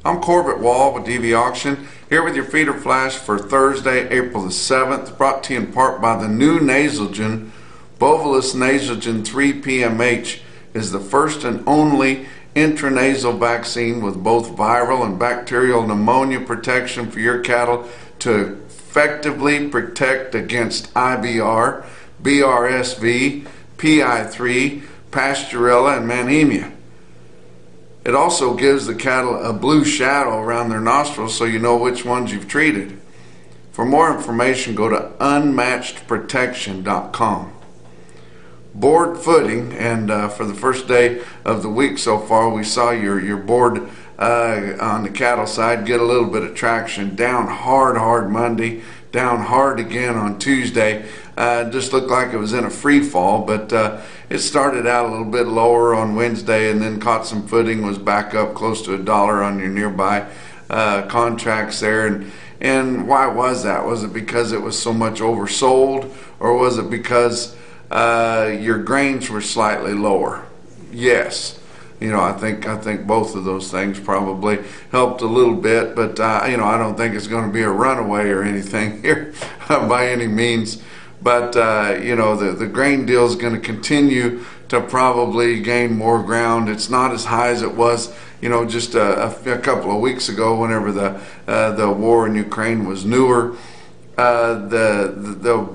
I'm Corbett Wall with DV Auction, here with your feeder flash for Thursday, April the 7th, brought to you in part by the new Nasalgen. Bovalis Nasalgen 3 PMH is the first and only intranasal vaccine with both viral and bacterial pneumonia protection for your cattle to effectively protect against IBR, BRSV, PI3, Pasteurella, and Mannheimia. It also gives the cattle a blue shadow around their nostrils so you know which ones you've treated. For more information, go to unmatchedprotection.com. Board footing, and for the first day of the week so far, we saw your board on the cattle side get a little bit of traction. Down hard Monday, down hard again on Tuesday. Just looked like it was in a free fall, but it started out a little bit lower on Wednesday and then caught some footing, was back up close to $1 on your nearby contracts there. And why was that? Was it because it was so much oversold, or was it because your grains were slightly lower? Yes. You know, I think both of those things probably helped a little bit, but you know, I don't think it's going to be a runaway or anything here by any means. But you know, the grain deal is going to continue to probably gain more ground. It's not as high as it was, you know, just a couple of weeks ago, whenever the war in Ukraine was newer. The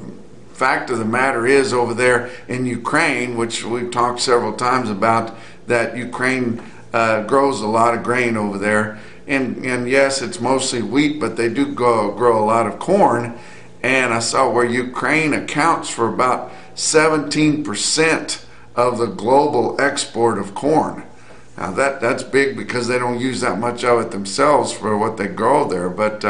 fact of the matter is, over there in Ukraine, which we've talked several times about, that Ukraine grows a lot of grain over there, and yes, it's mostly wheat, but they do grow a lot of corn. And I saw where Ukraine accounts for about 17% of the global export of corn. Now that's big because they don't use that much of it themselves for what they grow there, but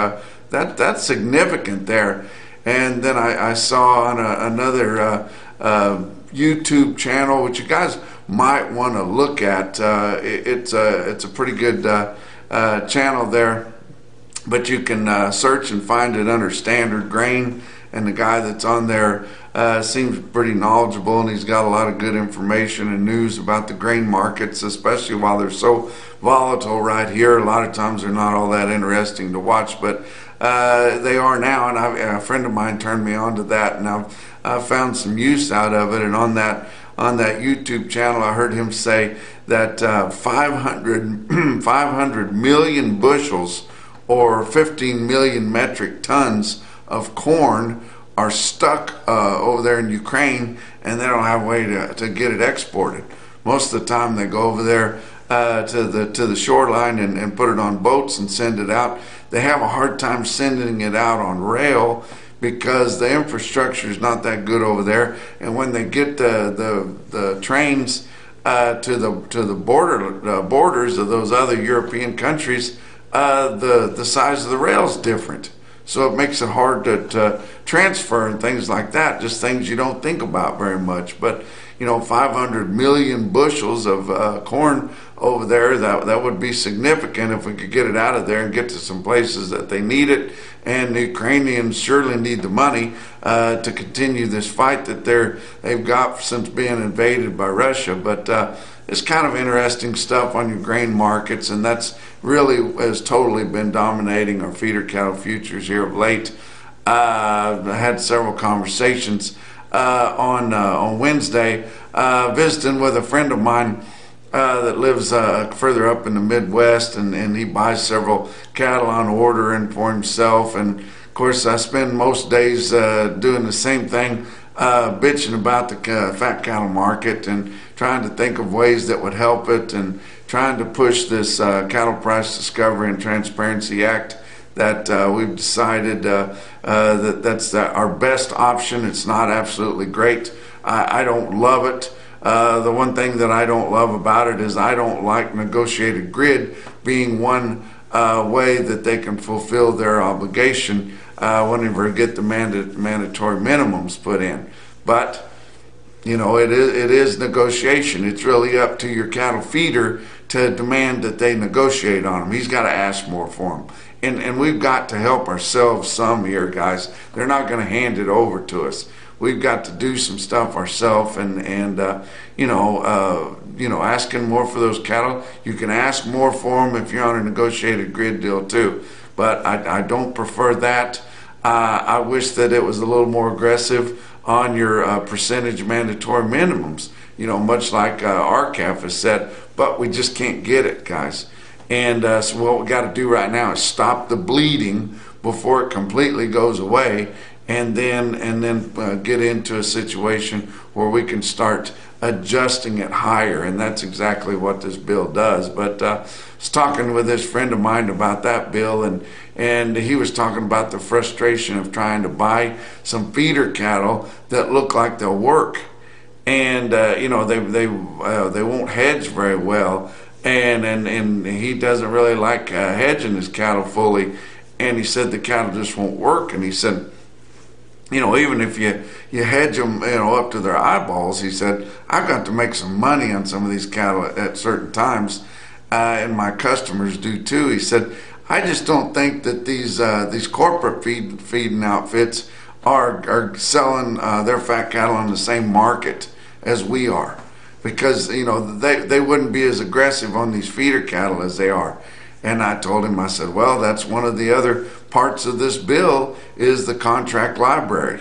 that's significant there. And then I saw on another YouTube channel, which you guys might want to look at. It's a pretty good channel there. But you can search and find it under Standard Grain, and the guy that's on there seems pretty knowledgeable, and he's got a lot of good information and news about the grain markets, especially while they're so volatile right here. A lot of times they're not all that interesting to watch, but they are now, and a friend of mine turned me on to that, and I've found some use out of it. And on that YouTube channel, I heard him say that 500 million bushels or 15 million metric tons of corn are stuck over there in Ukraine, and they don't have a way to get it exported. Most of the time they go over there to the shoreline and put it on boats and send it out. They have a hard time sending it out on rail because the infrastructure is not that good over there, and when they get the trains to the borders of those other European countries, the size of the rail is different, so it makes it hard to transfer and things like that. Just things you don't think about very much. But you know, 500 million bushels of corn over there, that would be significant if we could get it out of there and get to some places that they need it. And the Ukrainians surely need the money to continue this fight that they've got since being invaded by Russia. But it's kind of interesting stuff on your grain markets, and that's really has totally been dominating our feeder cattle futures here of late. I had several conversations on Wednesday, visiting with a friend of mine that lives further up in the Midwest, and he buys several cattle on order and for himself. And of course, I spend most days doing the same thing, bitching about the fat cattle market and trying to think of ways that would help it, and trying to push this Cattle Price Discovery and Transparency Act that we've decided that's our best option. It's not absolutely great. I don't love it. The one thing that I don't love about it is I don't like negotiated grid being one way that they can fulfill their obligation whenever they get the mandatory minimums put in. But you know, it is negotiation. It's really up to your cattle feeder to demand that they negotiate on them. He's got to ask more for them. And we've got to help ourselves some here, guys. They're not going to hand it over to us. We've got to do some stuff ourselves and you know, asking more for those cattle. You can ask more for them if you're on a negotiated grid deal too, but I don't prefer that. I wish that it was a little more aggressive on your percentage mandatory minimums, much like RCAF has said, but we just can't get it, guys. And so what we got to do right now is stop the bleeding before it completely goes away, and then get into a situation where we can start adjusting it higher, and that's exactly what this bill does. But I was talking with this friend of mine about that bill, and he was talking about the frustration of trying to buy some feeder cattle that look like they'll work, and they won't hedge very well, and he doesn't really like hedging his cattle fully, and he said the cattle just won't work, and he said, even if you hedge them, up to their eyeballs, he said, I've got to make some money on some of these cattle at certain times, and my customers do too. He said, I just don't think that these corporate feeding outfits are selling their fat cattle on the same market as we are, because they wouldn't be as aggressive on these feeder cattle as they are. And I told him, I said, well, that's one of the other parts of this bill is the contract library.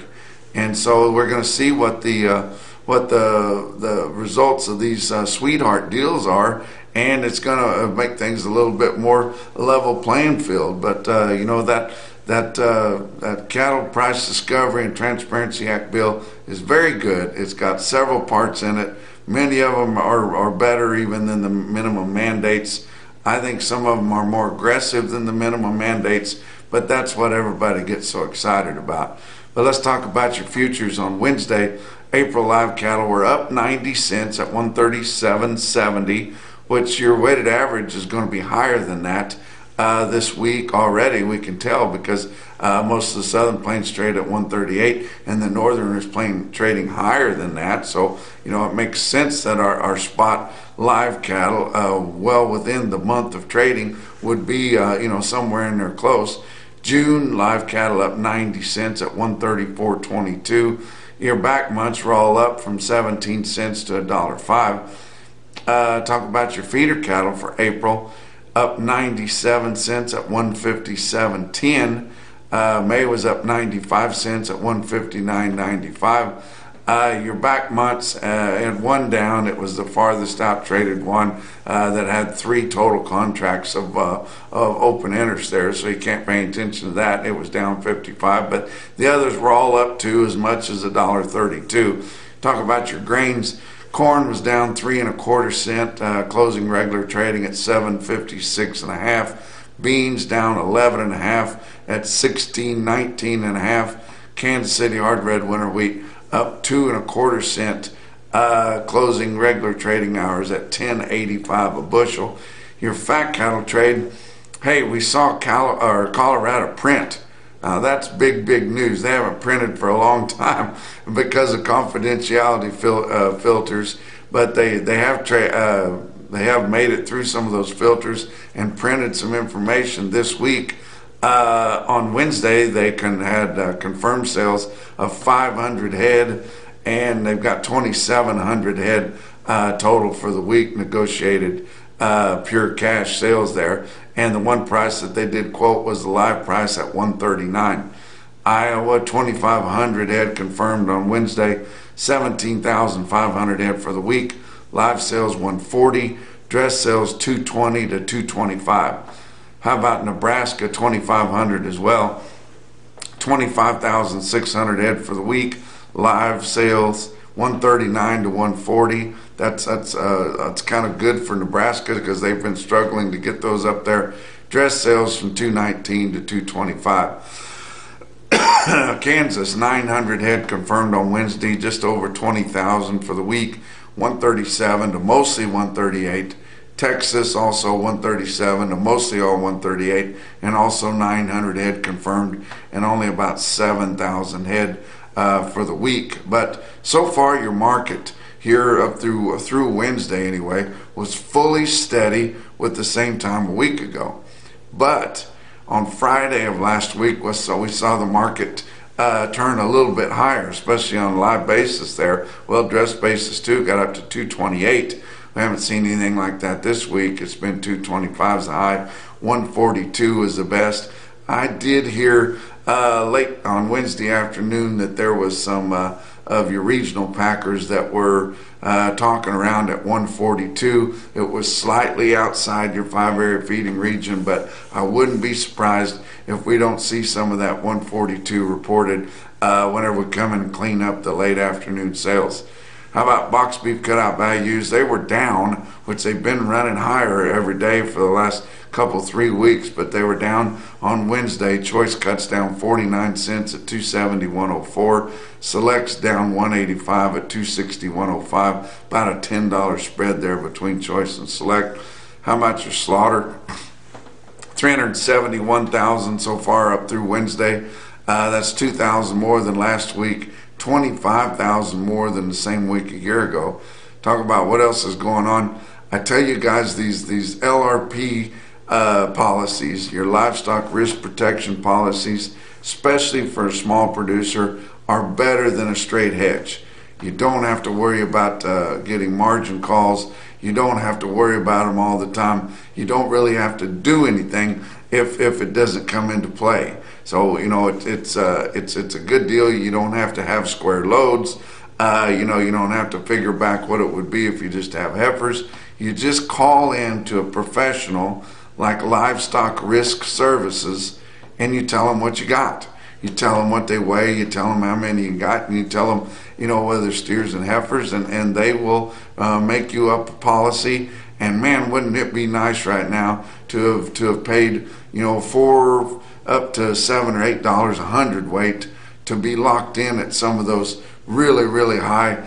And so we're going to see what the results of these sweetheart deals are, and it's going to make things a little bit more level playing field. But that Cattle Price Discovery and Transparency Act bill is very good. It's got several parts in it. Many of them are better even than the minimum mandates. I think some of them are more aggressive than the minimum mandates, but that's what everybody gets so excited about. But let's talk about your futures on Wednesday. April live cattle were up 90 cents at 137.70, which your weighted average is going to be higher than that this week already. We can tell because most of the Southern Plains trade at 138, and the Northern is trading higher than that. So it makes sense that our spot live cattle, well within the month of trading, would be somewhere in there close. June live cattle up 90 cents at 134.22. Your back months were all up from 17 cents to $1.05. Talk about your feeder cattle for April, up 97 cents at 157.10. May was up 95 cents at 159.95. Your back months had one down. It was the farthest out traded one that had 3 total contracts of open enters there, so you can't pay attention to that. It was down 55, but the others were all up to as much as $1.32. Talk about your grains. Corn was down 3 1/4 cent, closing regular trading at 756.5. Beans down 11.5 at 1619.5. Kansas City hard red winter wheat up 2 1/4 cent, closing regular trading hours at 10.85 a bushel. Your fat cattle trade, hey, we saw Colorado print. That's big news. They haven't printed for a long time because of confidentiality filters, but they have made it through some of those filters and printed some information this week. On Wednesday, they had confirmed sales of 500 head, and they've got 2,700 head total for the week negotiated pure cash sales there. And the one price that they did quote was the live price at $139. Iowa, 2,500 head confirmed on Wednesday, 17,500 head for the week. Live sales 140, dress sales 220 to 225. How about Nebraska, 2,500 as well, 25,600 head for the week. Live sales 139 to 140. That's kind of good for Nebraska because they've been struggling to get those up there. Dress sales from 219 to 225. Kansas, 900 head confirmed on Wednesday, just over 20,000 for the week, 137 to mostly 138. Texas also 137 to mostly all 138, and also 900 head confirmed and only about 7,000 head for the week. But so far your market here up through Wednesday anyway was fully steady with the same time a week ago. But on Friday of last week we saw the market turn a little bit higher, especially on a live basis there. Well, dress basis too got up to 228. We haven't seen anything like that this week. It's been 225 is the high, 142 is the best. I did hear late on Wednesday afternoon that there was some of your regional packers that were talking around at 142. It was slightly outside your 5-area feeding region, but I wouldn't be surprised if we don't see some of that 142 reported whenever we come in and clean up the late afternoon sales. How about box beef cutout values? They were down, which they've been running higher every day for the last couple 3 weeks, but they were down on Wednesday. Choice cuts down 49 cents at 270.104. Selects down 185 at 260.105. About a $10 spread there between Choice and Select. How about your slaughter? 371,000 so far up through Wednesday. That's 2,000 more than last week. 25,000 more than the same week a year ago. Talk about what else is going on. I tell you guys, these LRP policies, your livestock risk protection policies, especially for a small producer, are better than a straight hedge. You don't have to worry about getting margin calls. You don't have to worry about them all the time. You don't really have to do anything if it doesn't come into play. So it's a good deal. You don't have to have square loads. You don't have to figure back what it would be if you just have heifers. You just call in to a professional like Livestock Risk Services, and you tell them what you got. You tell them what they weigh, you tell them how many you got, and you tell them, whether steers and heifers, and they will make you up a policy. And man, wouldn't it be nice right now to have paid, $4 up to $7 or $8 a hundredweight to be locked in at some of those really, really high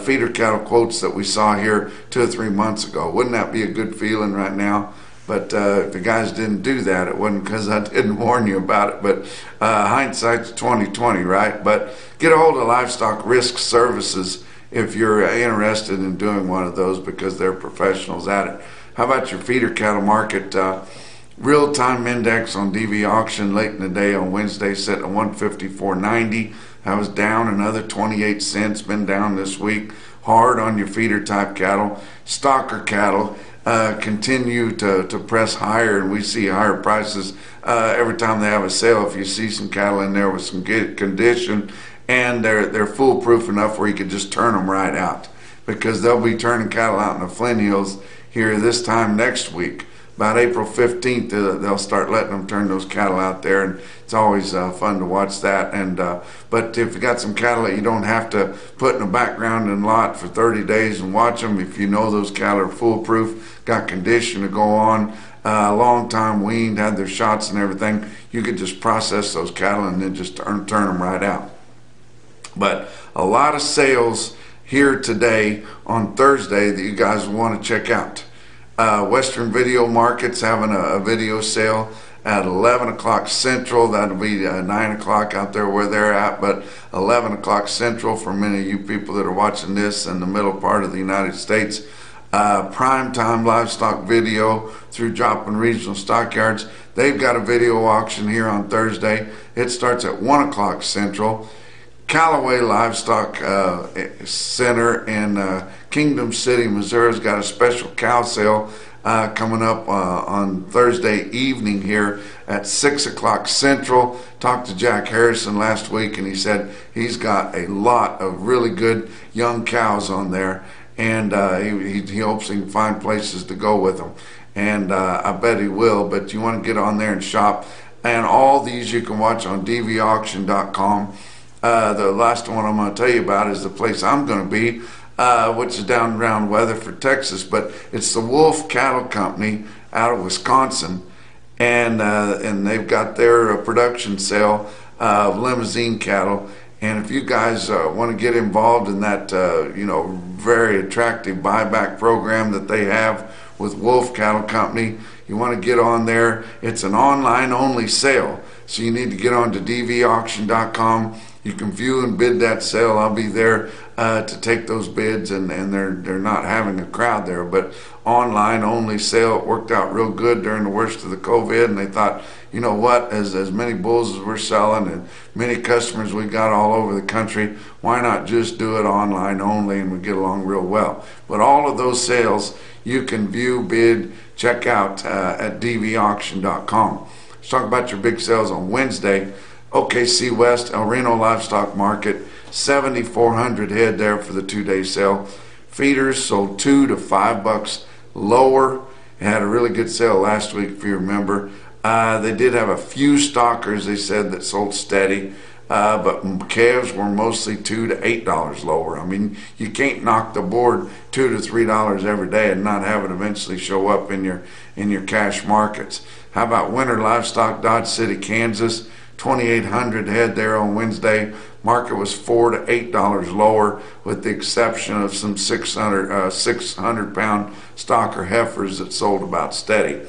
feeder cattle quotes that we saw here 2 or 3 months ago. Wouldn't that be a good feeling right now? But if the guys didn't do that, it wasn't because I didn't warn you about it. But hindsight's 20/20, right? But get a hold of Livestock Risk Services if you're interested in doing one of those, because they're professionals at it. How about your feeder cattle market? Real-time index on DV auction late in the day on Wednesday set at 154.90. That was down another 28 cents. Been down this week. Hard on your feeder type cattle. Stocker cattle continue to press higher, and we see higher prices every time they have a sale. If you see some cattle in there with some good condition and they're foolproof enough where you could just turn them right out, because they'll be turning cattle out in the Flint Hills here this time next week. About April 15th, they'll start letting them turn those cattle out there, and it's always fun to watch that. And but if you got some cattle that you don't have to put in a background and lot for 30 days and watch them, if you know those cattle are foolproof, got condition to go on, long time weaned, had their shots and everything, you could just process those cattle and then just turn them right out. But a lot of sales here today on Thursday that you guys want to check out. Western Video Market's having a video sale at 11 o'clock Central. That'll be 9 o'clock out there where they're at, but 11 o'clock Central for many of you people that are watching this in the middle part of the United States. Primetime Livestock Video through Joplin Regional Stockyards. They've got a video auction here on Thursday. It starts at 1 o'clock Central. Callaway Livestock Center in Kingdom City, Missouri's got a special cow sale coming up on Thursday evening here at 6 o'clock Central. Talked to Jack Harrison last week, and he said he's got a lot of really good young cows on there, and he hopes he can find places to go with them, and I bet he will. But you want to get on there and shop, and all these you can watch on dvauction.com. The last one I'm going to tell you about is the place I'm going to be, which is down around Weatherford, Texas, but it's the Wolf Cattle Company out of Wisconsin, and they've got their production sale of limousine cattle. And if you guys want to get involved in that, very attractive buyback program that they have with Wolf Cattle Company, you want to get on there. It's an online only sale, so you need to get on to dvauction.com. You can view and bid that sale. I'll be there to take those bids, and they're not having a crowd there, but online only sale. It worked out real good during the worst of the COVID, and they thought, you know what, as many bulls as we're selling and many customers we got all over the country, why not just do it online only, and we get along along real well. But all of those sales you can view, bid, check out at dvauction.com. Let's talk about your big sales on Wednesday. OKC West, El Reno Livestock Market, 7,400 head there for the 2-day sale. Feeders sold $2 to $5 lower. It had a really good sale last week, if you remember. They did have a few stockers, they said, that sold steady, but calves were mostly $2 to $8 lower. I mean, you can't knock the board $2 to $3 every day and not have it eventually show up in your cash markets. How about winter livestock, Dodge City, Kansas? 2,800 head there on Wednesday. Market was $4 to $8 lower, with the exception of some 600-pound stocker heifers that sold about steady.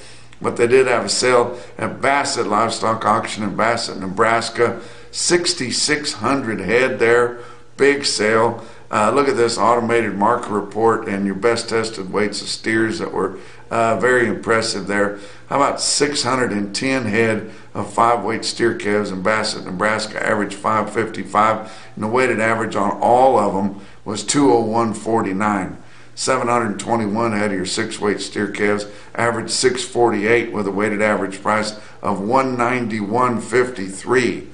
But they did have a sale at Bassett Livestock Auction in Bassett, Nebraska. 6,600 head there. Big sale. Look at this automated market report and your best tested weights of steers that were very impressive there. How about 610 head of 5-weight steer calves in Bassett, Nebraska, average 555, and the weighted average on all of them was 201.49. 721 head of your 6-weight steer calves, average 648 with a weighted average price of 191.53.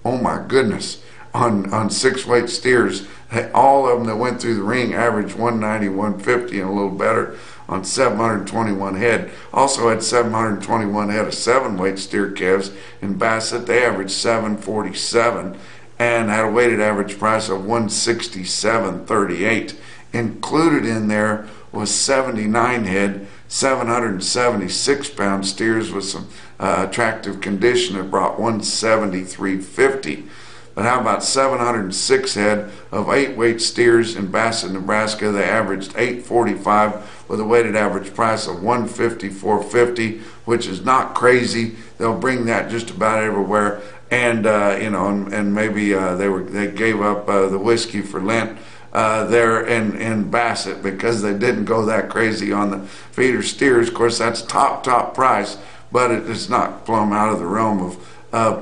Oh my goodness. On 6-weight steers, all of them that went through the ring averaged 191.50 and a little better on 721 head. Also had 721 head of 7-weight steer calves in Bassett. They averaged 747 and had a weighted average price of 167.38. Included in there was 79 head, 776-pound steers with some attractive condition that brought 173.50. But how about 706 head of 8-weight steers in Bassett, Nebraska? They averaged 845 with a weighted average price of 154.50, which is not crazy. They'll bring that just about everywhere. And and maybe they gave up the whiskey for Lent there in Bassett because they didn't go that crazy on the feeder steers. Of course, that's top price, but it's not plumb out of the realm of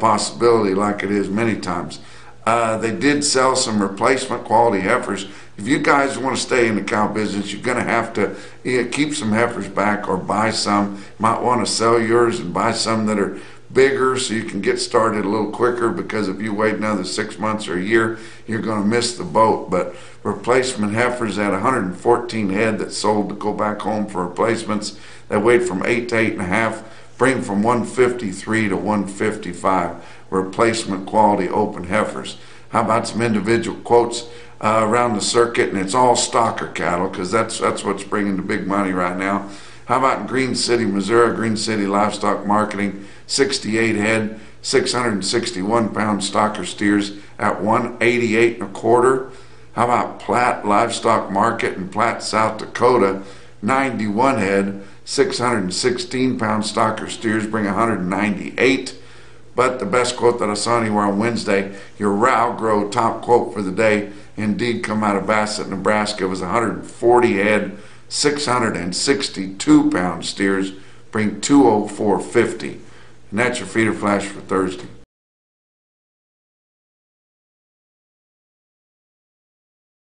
possibility like it is many times. They did sell some replacement quality heifers. If you guys want to stay in the cow business, you're going to have to keep some heifers back or buy some. You might want to sell yours and buy some that are bigger so you can get started a little quicker, because if you wait another 6 months or a year, you're going to miss the boat. But replacement heifers had 114 head that sold to go back home for replacements. They weighed from 8 to 8.5. Bring from 153 to 155 replacement quality open heifers. How about some individual quotes around the circuit? And it's all stocker cattle, because that's what's bringing the big money right now. How about in Green City, Missouri? Green City Livestock Marketing, 68 head, 661-pound stocker steers at 188 1/4. How about Platte Livestock Market in Platte, South Dakota? 91 head, 616-pound stocker steers bring 198. But the best quote that I saw anywhere on Wednesday, your Ralgro top quote for the day, indeed come out of Bassett, Nebraska. It was 140 head, 662-pound steers bring 204.50. And that's your feeder flash for Thursday.